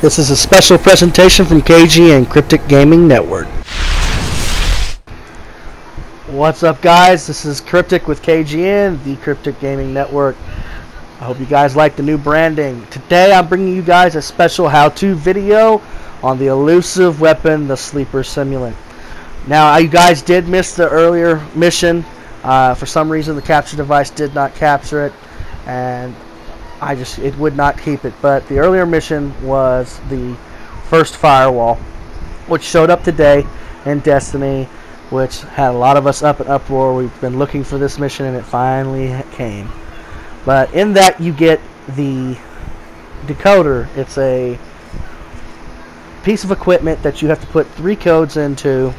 This is a special presentation from KG and Cryptic Gaming Network. What's up, guys? This is Cryptic with KGN, the Cryptic Gaming Network. I hope you guys like the new branding. Today I'm bringing you guys a special how-to video on the elusive weapon, the Sleeper Simulant. Now, you guys did miss the earlier mission. For some reason the capture device did not capture it, and it would not keep it. But the earlier mission was the first firewall, which showed up today in Destiny, which had a lot of us up in uproar. We've been looking for this mission and it finally came. But in that you get the decoder. It's a piece of equipment that you have to put 3 codes into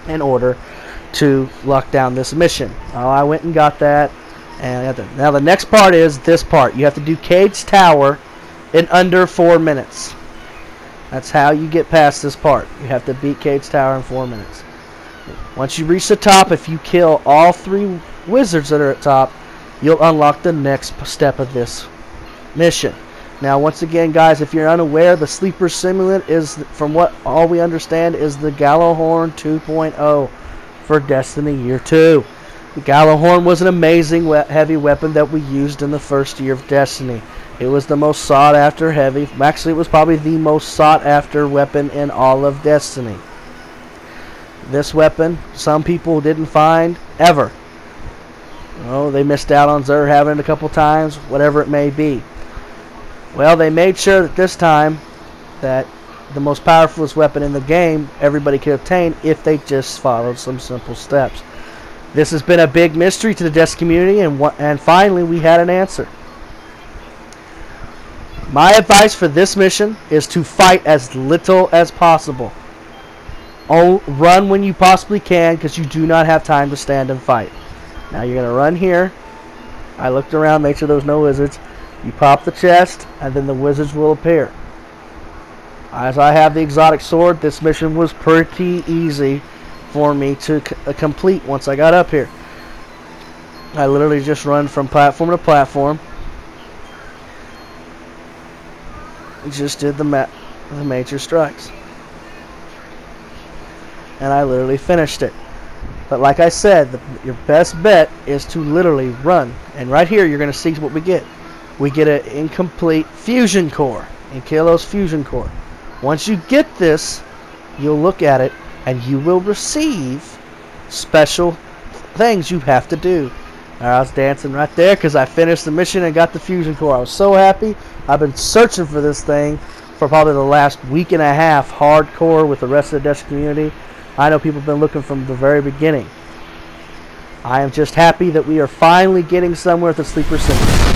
in order to lock down this mission. I went and got that. And now the next part is this part. You have to do Cage Tower in under 4 minutes. That's how you get past this part. You have to beat Cage Tower in 4 minutes. Once you reach the top, if you kill all 3 wizards that are at top, you'll unlock the next step of this mission. Now, once again, guys, if you're unaware, the Sleeper Simulant is, from what all we understand, is the Gallowhorn 2.0 for Destiny Year 2. The Gallowhorn was an amazing heavy weapon that we used in the first year of Destiny. It was the most sought after heavy. Actually, it was probably the most sought after weapon in all of Destiny. This weapon, some people didn't find ever. Oh, they missed out on Xur having it a couple times, whatever it may be. Well, they made sure that this time that the most powerful weapon in the game everybody could obtain if they just followed some simple steps. This has been a big mystery to the Destiny community, and finally we had an answer. My advice for this mission is to fight as little as possible. Run when you possibly can, because you do not have time to stand and fight. Now you're going to run here. I looked around, made sure there was no wizards. You pop the chest, and then the wizards will appear. As I have the exotic sword, this mission was pretty easy for me to complete once I got up here. I literally just run from platform to platform. Just did the major strikes. And I literally finished it. But like I said, your best bet is to literally run. And right here you're going to see what we get. We get an incomplete fusion core. And kill those fusion core. Once you get this, you'll look at it and you will receive special things you have to do. I was dancing right there because I finished the mission and got the fusion core. I was so happy. I've been searching for this thing for probably the last week and a half, hardcore with the rest of the Destiny community. I know people have been looking from the very beginning. I am just happy that we are finally getting somewhere with the Sleeper Simulant.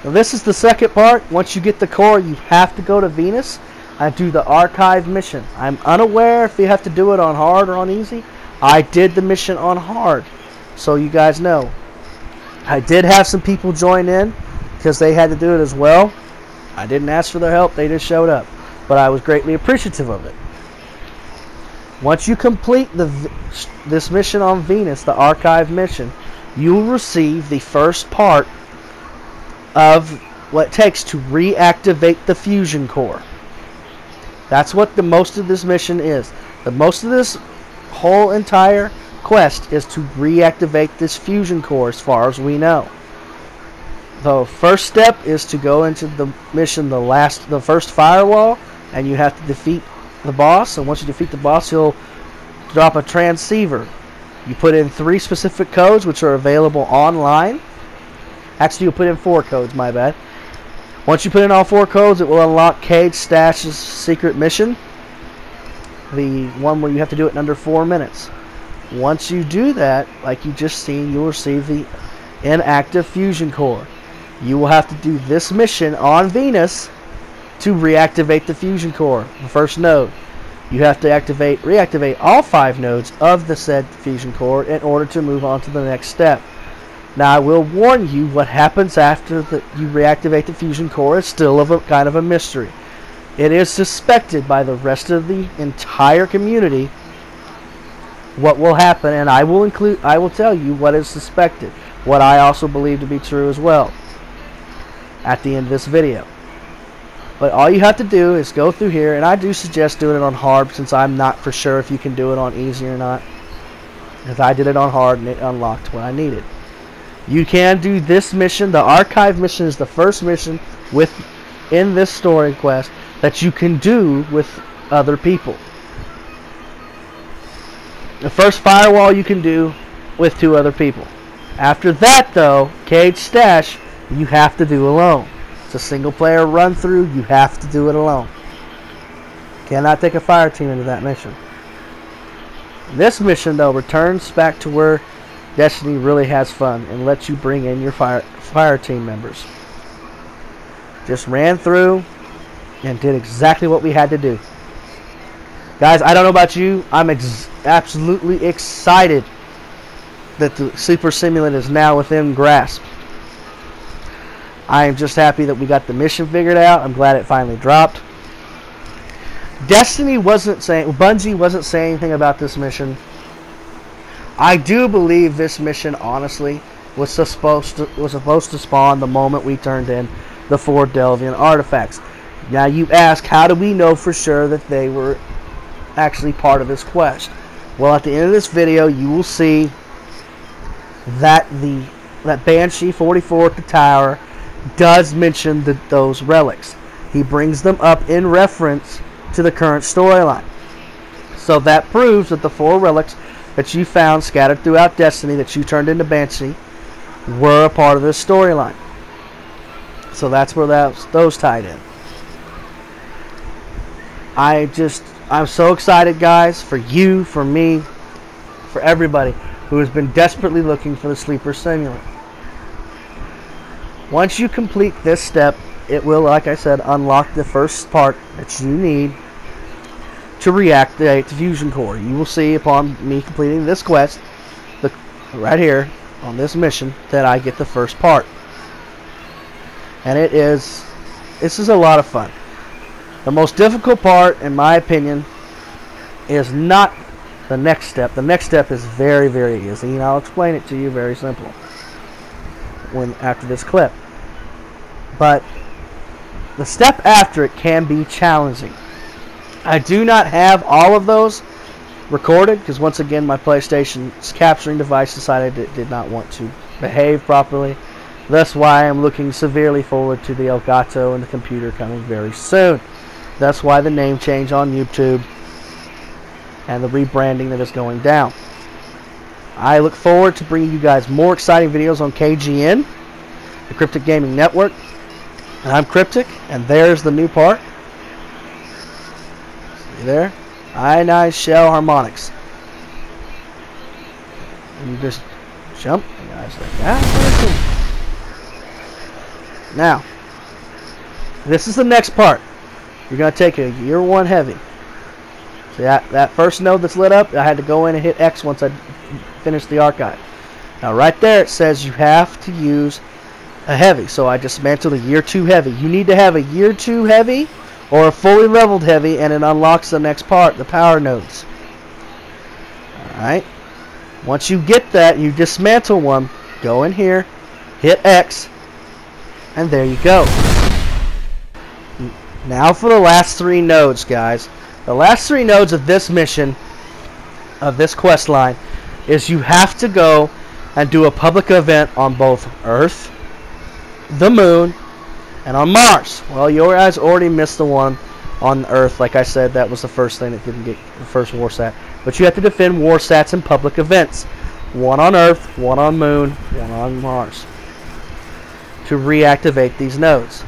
Now this is the second part. Once you get the core, you have to go to Venus and do the archive mission. I'm unaware if you have to do it on hard or on easy. I did the mission on hard, so you guys know. I did have some people join in because they had to do it as well. I didn't ask for their help, they just showed up. But I was greatly appreciative of it. Once you complete this mission on Venus, the archive mission, you will receive the first part of what it takes to reactivate the fusion core. That's what the most of this mission is. The most of this whole entire quest is to reactivate this fusion core as far as we know. The first step is to go into the mission, the first firewall, and you have to defeat the boss. And once you defeat the boss, he'll drop a transceiver. You put in 3 specific codes which are available online. Actually, you'll put in 4 codes, my bad. Once you put in all 4 codes, it will unlock Cage Stash's secret mission. The one where you have to do it in under 4 minutes. Once you do that, like you just seen, you'll receive the inactive fusion core. You will have to do this mission on Venus to reactivate the fusion core, the first node. You have to reactivate all 5 nodes of the said fusion core in order to move on to the next step. Now, I will warn you, what happens after you reactivate the fusion core is still a kind of a mystery. It is suspected by the rest of the entire community what will happen, and I will tell you what is suspected, what I also believe to be true as well at the end of this video. But all you have to do is go through here, and I do suggest doing it on hard since I'm not for sure if you can do it on easy or not. Because I did it on hard and it unlocked what I needed. You can do this mission. The archive mission is the first mission in this story quest that you can do with other people. The first firewall you can do with 2 other people. After that, though, Cage Stash, you have to do alone. It's a single player run through. You have to do it alone. Cannot take a fire team into that mission. This mission, though, returns back to where Destiny really has fun and lets you bring in your fire team members. Just ran through and did exactly what we had to do. Guys, I don't know about you. I'm absolutely excited that the Super Simulant is now within grasp. I am just happy that we got the mission figured out. I'm glad it finally dropped. Bungie wasn't saying anything about this mission. I do believe this mission, honestly, was supposed to spawn the moment we turned in the 4 Delvian artifacts. Now you ask, how do we know for sure that they were actually part of this quest? Well, at the end of this video, you will see that that Banshee 44 at the tower does mention those relics. He brings them up in reference to the current storyline. So that proves that the 4 relics that you found scattered throughout Destiny that you turned into Banshee were a part of this storyline. So that's where those tied in. I'm so excited, guys, for you, for me, for everybody who has been desperately looking for the Sleeper Simulant. Once you complete this step, it will, like I said, unlock the first part that you need to reactivate the fusion core. You will see upon me completing this quest, right here on this mission, that I get the first part. And this is a lot of fun. The most difficult part, in my opinion, is not the next step. The next step is very, very easy, and I'll explain it to you very simple after this clip. But the step after it can be challenging. I do not have all of those recorded because, once again, my PlayStation's capturing device decided it did not want to behave properly. That's why I'm looking severely forward to the Elgato and the computer coming very soon. That's why the name change on YouTube and the rebranding that is going down. I look forward to bringing you guys more exciting videos on KGN, the Cryptic Gaming Network. And I'm Cryptic, and there's the new part. See there? Ionized shell harmonics. And you just jump, guys, like that. Now, this is the next part. You're going to take a Year 1 heavy. See that first node that's lit up? I had to go in and hit X once I finished the archive. Now, right there it says you have to use a heavy. So I dismantled a Year 2 heavy. You need to have a Year 2 heavy or a fully leveled heavy, and it unlocks the next part, the power nodes. Alright. Once you get that, you dismantle one, go in here, hit X, and there you go. Now for the last 3 nodes, guys. The last 3 nodes of this mission, of this quest line, is you have to go and do a public event on both Earth, the Moon, and on Mars. Well, you guys already missed the one on Earth. Like I said, that was the first thing that didn't get the first war stat. But you have to defend war stats in public events. One on Earth, one on Moon, one on Mars. To reactivate these nodes.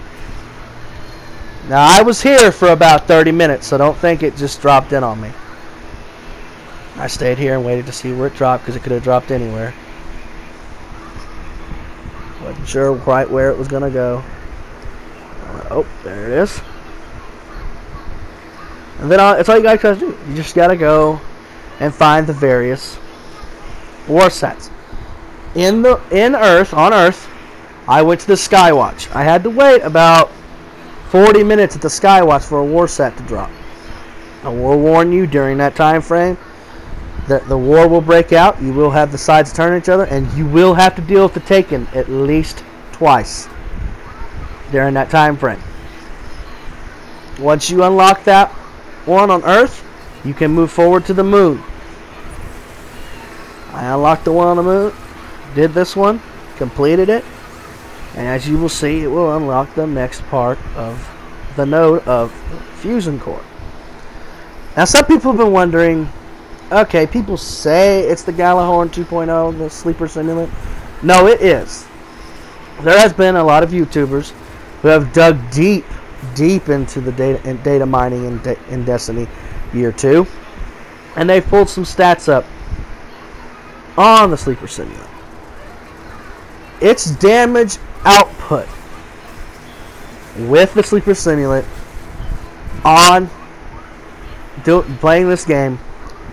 Now, I was here for about 30 minutes, so don't think it just dropped in on me. I stayed here and waited to see where it dropped, because it could have dropped anywhere. Wasn't sure quite where it was going to go. Oh, there it is. And then that's all you guys got to do. You just got to go and find the various war sets. On Earth, I went to the Skywatch. I had to wait about 40 minutes at the Skywatch for a war set to drop. I will warn you during that time frame that the war will break out. You will have the sides turn each other, and you will have to deal with the Taken at least twice during that time frame. Once you unlock that one on Earth, you can move forward to the moon. I unlocked the one on the moon, did this one, completed it, and as you will see, it will unlock the next part of the node of Fusion Core. Now, some people have been wondering, okay, people say it's the Gjallarhorn 2.0, the sleeper simulant. No, it is. There has been a lot of YouTubers who have dug deep into the data mining in Destiny Year 2, and they've pulled some stats up on the sleeper simulant. Its damage output with the sleeper simulant on playing this game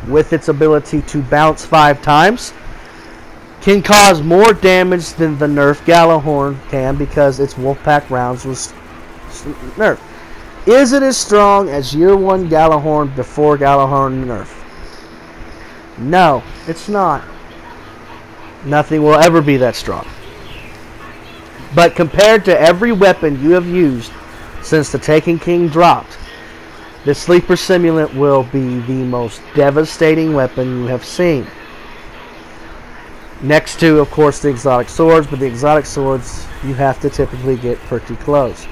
with its ability to bounce 5 times can cause more damage than the nerf Gjallarhorn can, because its Wolfpack rounds was nerfed. Is it as strong as Year 1 Gjallarhorn before Gjallarhorn nerf? No, it's not. Nothing will ever be that strong. But compared to every weapon you have used since the Taken King dropped, the sleeper simulant will be the most devastating weapon you have seen. Next to, of course, the exotic swords, but the exotic swords you have to typically get pretty close.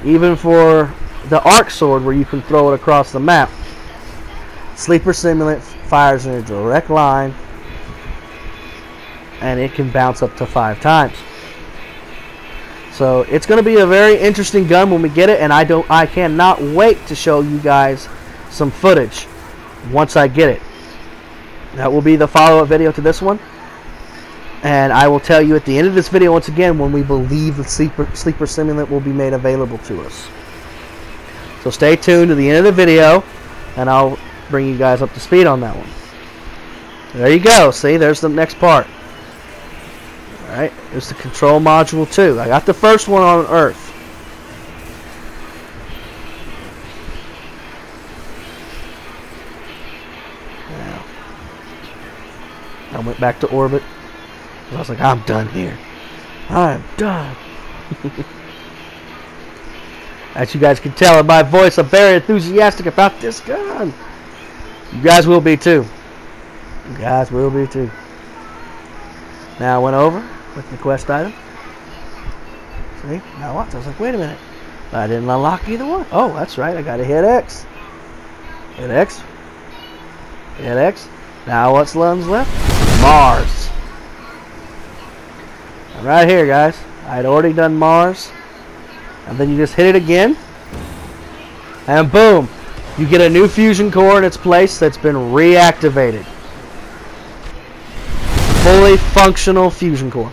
Even for the arc sword, where you can throw it across the map, sleeper simulant fires in a direct line, and it can bounce up to 5 times. So it's going to be a very interesting gun when we get it, and I cannot wait to show you guys some footage once I get it. That will be the follow-up video to this one, and I will tell you at the end of this video once again when we believe the sleeper simulant will be made available to us. So stay tuned to the end of the video, and I'll bring you guys up to speed on that one. There you go. See, there's the next part. Alright, there's the control module 2. I got the first one on Earth. Now, I went back to orbit. I was like, I'm done here. I'm done. As you guys can tell in my voice, I'm very enthusiastic about this gun. You guys will be too. You guys will be too. Now I went over with the quest item. See? Now what? I was like, wait a minute. I didn't unlock either one. Oh, that's right. I got to hit X. Hit X. Hit X. Now what's left? Mars. And right here, guys. I had already done Mars. And then you just hit it again. And boom. You get a new fusion core in its place that's been reactivated. Fully functional fusion core.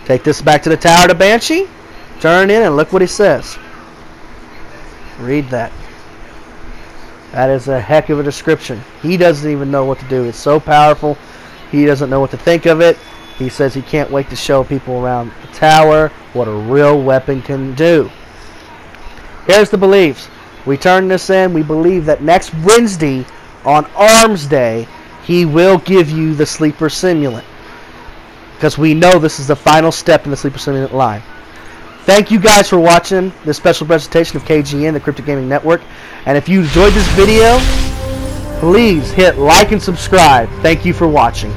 Take this back to the tower to Banshee. Turn in and look what he says. Read that. That is a heck of a description. He doesn't even know what to do. It's so powerful. He doesn't know what to think of it. He says he can't wait to show people around the tower what a real weapon can do. Here's the beliefs. We turn this in. We believe that next Wednesday on Arms Day, he will give you the sleeper simulant, because we know this is the final step in the sleeper simulant line. Thank you guys for watching this special presentation of KGN, the Cryptic Gaming Network. And if you enjoyed this video, please hit like and subscribe. Thank you for watching.